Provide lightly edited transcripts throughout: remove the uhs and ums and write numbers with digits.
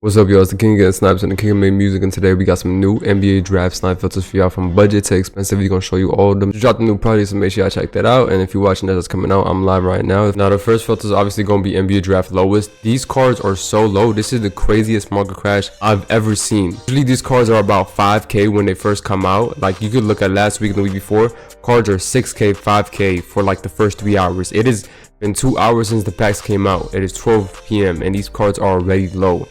What's up, y'all? It's the King getting snipes and the King made music, and today we got some new NBA draft snipe filters for y'all from budget to expensive. We're gonna show you all of them. Just dropped a new project, so make sure y'all check that out. And if you're watching that's coming out, I'm live right now. Now the first filter is obviously gonna be NBA draft lowest. These cards are so low. This is the craziest market crash I've ever seen. Usually these cards are about 5K when they first come out. Like you could look at last week and the week before, cards are 6K, 5K for like the first 3 hours. It has been 2 hours since the packs came out. It is 12 p.m. and these cards are already low.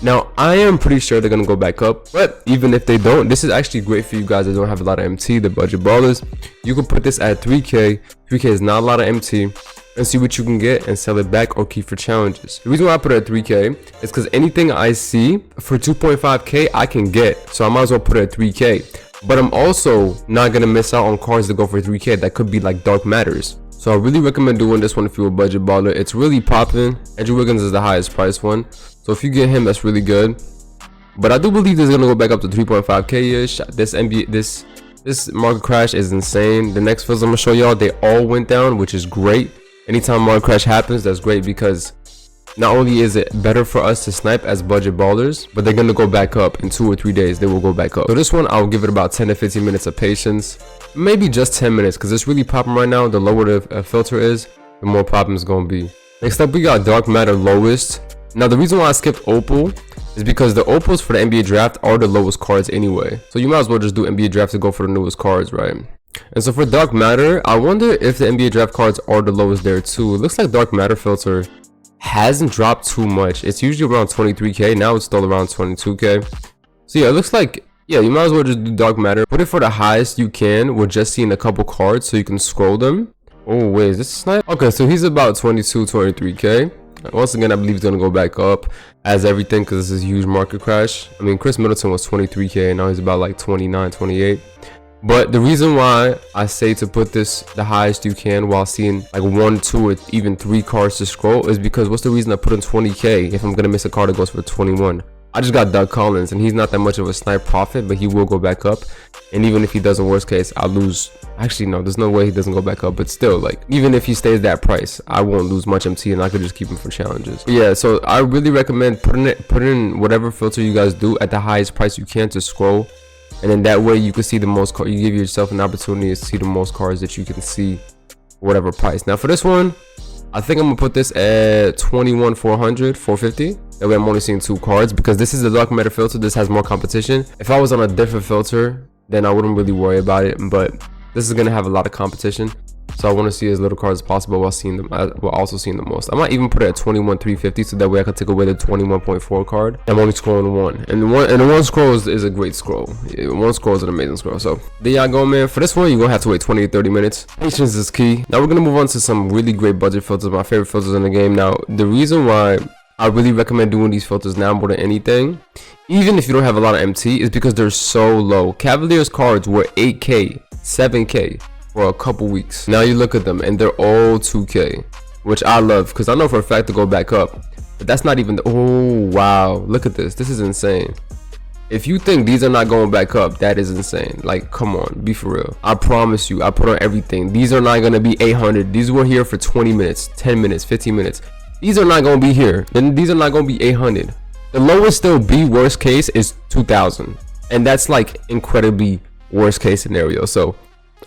Now, I am pretty sure they're going to go back up, but even if they don't, this is actually great for you guys that don't have a lot of MT, the budget ballers. You can put this at 3K. 3K is not a lot of MT, and see what you can get and sell it back or keep for challenges. The reason why I put it at 3K is because anything I see for 2.5K, I can get. So I might as well put it at 3K. But I'm also not going to miss out on cards that go for 3K. That could be like Dark Matters. So I really recommend doing this one if you're a budget baller. It's really popping. Andrew Wiggins is the highest price one. So if you get him, that's really good. But I do believe this is gonna go back up to 3.5K-ish. This market crash is insane. The next films I'm gonna show y'all, they all went down, which is great. Anytime market crash happens, that's great because not only is it better for us to snipe as budget ballers, but they're gonna go back up in 2 or 3 days. They will go back up. So this one, I'll give it about 10 to 15 minutes of patience. Maybe just 10 minutes because it's really popping right now. The lower the filter is, the more popping it's gonna be. Next up, we got Dark Matter lowest. Now the reason why I skipped Opal is because the Opals for the NBA draft are the lowest cards anyway. So you might as well just do NBA draft to go for the newest cards, right? And so for Dark Matter, I wonder if the NBA draft cards are the lowest there too. It looks like Dark Matter filter hasn't dropped too much. It's usually around 23K. Now it's still around 22K. So yeah, it looks like, yeah, you might as well just do Dark Matter. Put it for the highest you can with just seeing a couple cards so you can scroll them. Oh wait, is this a snipe? Okay, so he's about 22, 23K. Once again, I believe he's going to go back up as everything because this is a huge market crash. I mean, Chris Middleton was 23K and now he's about like 29, 28. But the reason why I say to put this the highest you can while seeing like 1, 2, or even 3 cards to scroll is because what's the reason I put in 20K if I'm going to miss a card that goes for 21? I just got Doug Collins and he's not that much of a snipe profit, but he will go back up. And even if he doesn't, worst case, I'll lose. Actually, no, there's no way he doesn't go back up, but still, like, even if he stays that price, I won't lose much MT and I could just keep him for challenges. But yeah, so I really recommend putting in whatever filter you guys do at the highest price you can to scroll. And then that way you can see the most cards. You give yourself an opportunity to see the most cards that you can see for whatever price. Now for this one, I think I'm gonna put this at 21,400, 450. That way I'm only seeing 2 cards because this is the Dark Matter filter. This has more competition. If I was on a different filter, then I wouldn't really worry about it. But this is gonna have a lot of competition, so I want to see as little cards as possible while seeing them. While also seeing the most. I might even put it at 21,350, so that way I can take away the 21.4 card. I'm only scrolling one, and the one scroll is a great scroll. One scroll is an amazing scroll. So there y'all go, man. For this one, you're gonna have to wait 20 to 30 minutes. Patience is key. Now we're gonna move on to some really great budget filters. My favorite filters in the game. Now the reason why I really recommend doing these filters now more than anything, even if you don't have a lot of MT, is because they're so low. Cavaliers cards were 8K, 7K for a couple weeks. Now you look at them and they're all 2K, which I love because I know for a fact to go back up. But that's not even the, oh wow, look at this. This is insane. If you think these are not going back up, that is insane. Like, come on, be for real. I promise you, I put on everything. These are not gonna be 800. These were here for 20 minutes, 10 minutes, 15 minutes. These are not gonna be here. Then these are not gonna be 800. The lowest still be worst case is 2,000, and that's like incredibly worst case scenario. So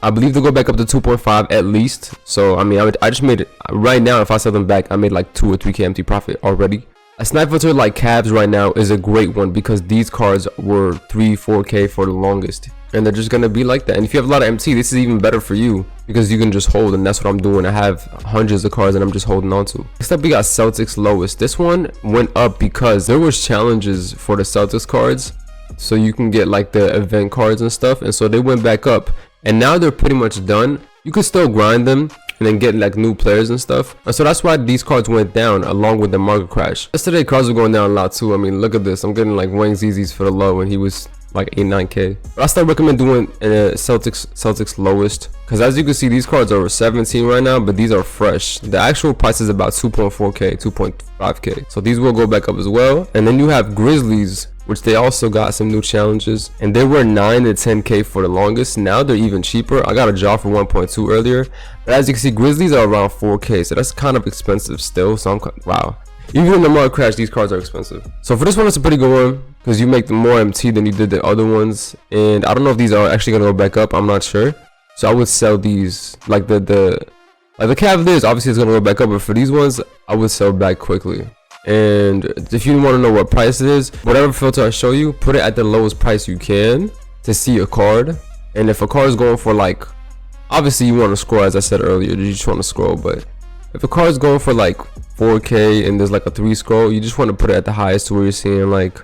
I believe they'll go back up to 2.5 at least. So I mean, I just made it right now. If I sell them back, I made like 2 or 3K MT profit already. A snipe filter like Cavs right now is a great one because these cards were 3-4K for the longest, and they're just gonna be like that. And if you have a lot of MT, this is even better for you because you can just hold, and that's what I'm doing. I have hundreds of cards and I'm just holding on to. Next up, we got Celtics lowest. This one went up because there was challenges for the Celtics cards, so you can get like the event cards and stuff, and so they went back up. And now they're pretty much done. You can still grind them and then get like new players and stuff. And so that's why these cards went down along with the market crash. Yesterday cards were going down a lot too. I mean, look at this. I'm getting like Wang Zizis for the low and he was like 8-9K. But I still recommend doing Celtics lowest because as you can see, these cards are 17 right now, but these are fresh. The actual price is about 2.4K, 2.5K. So these will go back up as well. And then you have Grizzlies, which they also got some new challenges, and they were 9 to 10K for the longest. Now they're even cheaper. I got a jaw for 1.2 earlier, but as you can see, Grizzlies are around 4K, so that's kind of expensive still. So wow, Even in the market crash, these cards are expensive. So for this one, it's a pretty good one because you make more MT than you did the other ones. And I don't know if these are actually gonna go back up. I'm not sure. So I would sell these, like the Cavaliers. Obviously, it's gonna go back up, but for these ones, I would sell back quickly. And if you want to know what price it is, whatever filter I show you, put it at the lowest price you can to see a card. And if a card is going for like, obviously you want to scroll, as I said earlier, you just want to scroll. But if a card is going for like 4K and there's like a 3 scroll, you just want to put it at the highest to where you're seeing like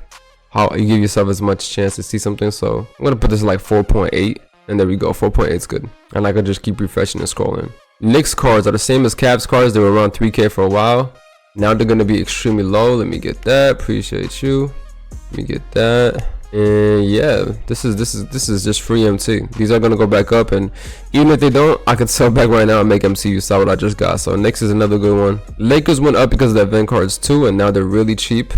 how you give yourself as much chance to see something. So I'm gonna put this at like 4.8, and there we go. 4.8 is good, and I can just keep refreshing and scrolling. Knicks cards are the same as Cavs cards. They were around 3K for a while. Now they're gonna be extremely low. Let me get that. Appreciate you. Let me get that. And yeah, this is just free MT. These are gonna go back up, and even if they don't, I could sell back right now and make MT. You saw what I just got. So Knicks is another good one. Lakers went up because of the event cards too, and now they're really cheap.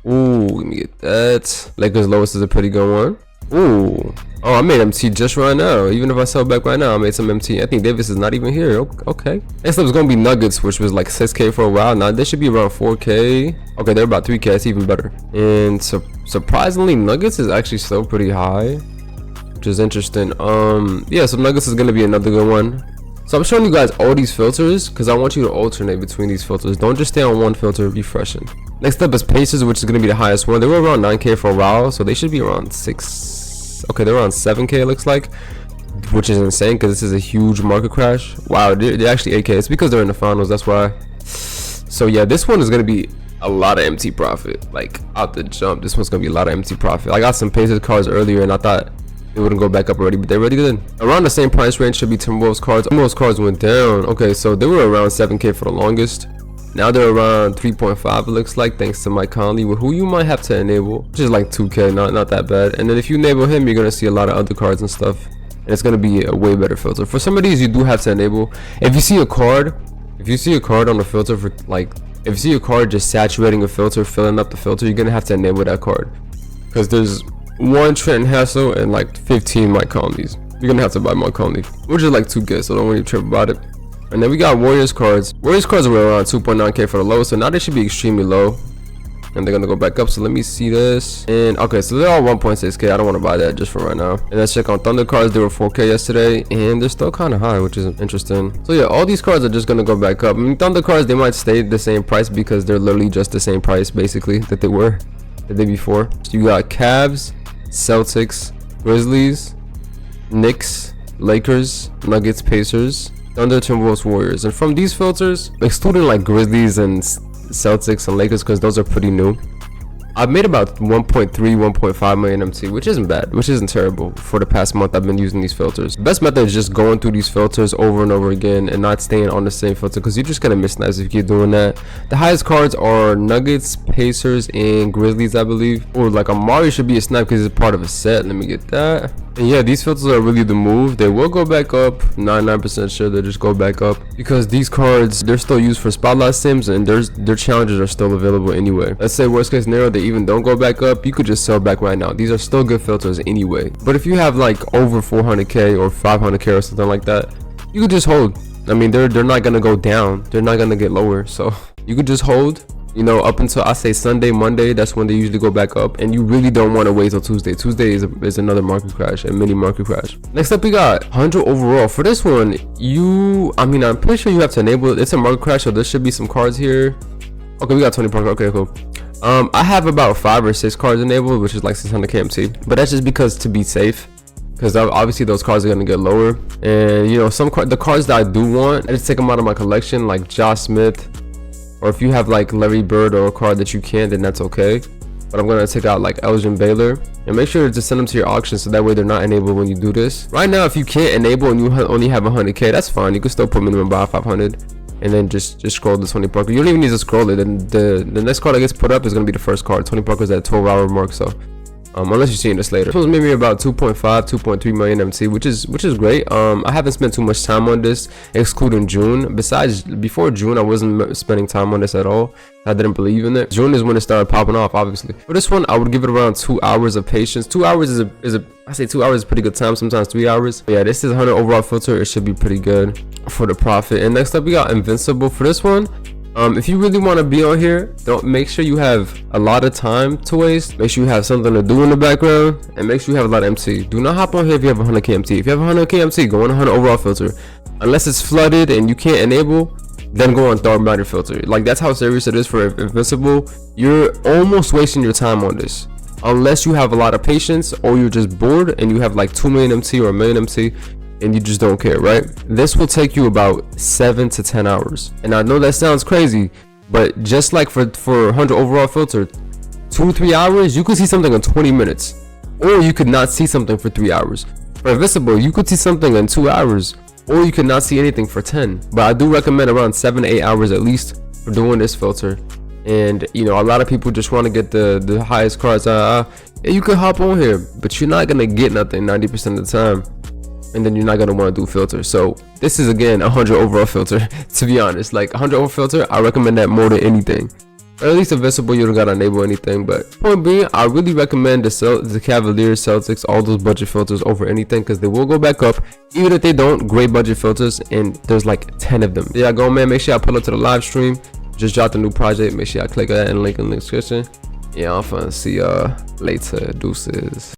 Ooh, let me get that. Lakers lowest is a pretty good one. Ooh. Oh, I made MT just right now. Even if I sell back right now, I made some MT. I think Davis is not even here. Okay. Next up is going to be Nuggets, which was like 6K for a while. Now they should be around 4K. Okay, they're about 3K. That's even better. And surprisingly, Nuggets is actually still pretty high, which is interesting. Yeah, so Nuggets is going to be another good one. So I'm showing you guys all these filters because I want you to alternate between these filters. Don't just stay on one filter refreshing. Next up is Pacers, which is going to be the highest one. They were around 9K for a while, so they should be around 6. Okay, they're around 7K it looks like, which is insane because this is a huge market crash. Wow, they're actually 8K. It's because they're in the finals, that's why. So yeah, this one is going to be a lot of MT profit. Like out the jump, this one's going to be a lot of MT profit. I got some Pacers cards earlier and I thought it wouldn't go back up already, but they already did. Around the same price range should be Timberwolves cards. Timberwolves cards went down. Okay, so they were around 7K for the longest. Now they're around 3.5 it looks like, thanks to Mike Conley, who you might have to enable, which is like 2K, not that bad. And then if you enable him, you're gonna see a lot of other cards and stuff, and it's gonna be a way better filter. For some of these, you do have to enable. If you see a card on the filter for like, if you see a card just saturating a filter, filling up the filter, you're gonna have to enable that card because there's one Trenton Hassel and like 15 Mike Conleys. You're gonna have to buy Mike Conley, which is like 2K, so don't really trip about it. And then we got Warriors cards. Warriors cards were around 2.9K for the low, so now they should be extremely low. And they're gonna go back up, so let me see this. And okay, so they're all 1.6K. I don't want to buy that just for right now. And let's check on Thunder cards. They were 4K yesterday, and they're still kind of high, which is interesting. So yeah, all these cards are just gonna go back up. I mean, Thunder cards, they might stay the same price because they're literally just the same price, basically, that they were the day before. So you got Cavs, Celtics, Grizzlies, Knicks, Lakers, Nuggets, Pacers, Thunder, Timberwolves, Warriors. And from these filters, excluding like Grizzlies and Celtics and Lakers because those are pretty new, I've made about 1.3 1.5 million MT, which isn't bad, which isn't terrible. For the past month I've been using these filters. The best method is just going through these filters over and over again and not staying on the same filter because you're just gonna miss snipes if you keep doing that. The highest cards are Nuggets, Pacers, and Grizzlies, I believe. Or like Amari should be a snipe because it's part of a set. Let me get that. And yeah, these filters are really the move. They will go back up. 99% sure they'll just go back up because these cards, they're still used for spotlight sims and their challenges are still available anyway. Let's say worst case scenario, they even don't go back up, you could just sell back right now. These are still good filters anyway. But if you have like over 400K or 500K or something like that, you could just hold. I mean, they're not gonna go down. They're not gonna get lower. So you could just hold, you know, up until I say Sunday, Monday. That's when they usually go back up, and you really don't want to wait till Tuesday. Tuesday is another market crash, a mini market crash. Next up, we got 100 overall. For this one, I'm pretty sure you have to enable it. It's a market crash, so there should be some cards here. Okay, we got 20 cards. Okay, cool. I have about 5 or 6 cards enabled, which is like 600 KMT, but that's just because to be safe, because obviously those cards are going to get lower. And you know, the cards that I do want, I just take them out of my collection, like Josh Smith, or if you have like Larry Bird or a card that you can't, then that's okay. But I'm going to take out like Elgin Baylor, and make sure to send them to your auction so that way they're not enabled when you do this. Right now, if you can't enable and you only have 100K, that's fine. You can still put minimum buy 500 and then just scroll the 20 Parker. You don't even need to scroll it, and the next card that gets put up is going to be the first card. 20 Parker is at 12-hour mark, so unless you're seeing this later. This was maybe about 2.5 2.3 million MT, which is great. I haven't spent too much time on this, excluding June. Besides, before June I wasn't spending time on this at all. I didn't believe in it. June is when it started popping off, obviously. For this one, I would give it around 2 hours of patience. 2 hours I say 2 hours is pretty good time, sometimes 3 hours. But yeah, this is 100 overall filter. It should be pretty good for the profit. And next up, we got Invincible. For this one, If you really want to be on here, don't make sure you have a lot of time to waste. Make sure you have something to do in the background, and make sure you have a lot of MT. Do not hop on here if you have 100k MT. If you have 100k MT, go on 100 overall filter. Unless it's flooded and you can't enable, then go on third miner filter. Like, that's how serious it is for Invincible. You're almost wasting your time on this, unless you have a lot of patience or you're just bored and you have like 2 million MT or 1 million MT and you just don't care, right? This will take you about 7 to 10 hours. And I know that sounds crazy, but just like for 100 overall filter, 2-3 hours, you could see something in 20 minutes, or you could not see something for 3 hours. For Invincible, you could see something in 2 hours, or you could not see anything for 10. But I do recommend around 7 to 8 hours at least for doing this filter. And you know, a lot of people just want to get the highest cards. Yeah, you could hop on here, but you're not gonna get nothing 90% of the time, and then you're not gonna want to do filters. So this is again 100 overall filter. To be honest, like 100 overall filter, I recommend that more than anything. Or at least Invincible, you don't gotta enable anything. But point being, I really recommend the Cavaliers, Celtics, all those budget filters over anything, because they will go back up. Even if they don't, great budget filters, and there's like 10 of them. There y'all go, man. Make sure I pull up to the live stream. Just dropped a new project. Make sure I click on that and link in the description. Yeah, I'm finna see y'all later. Deuces.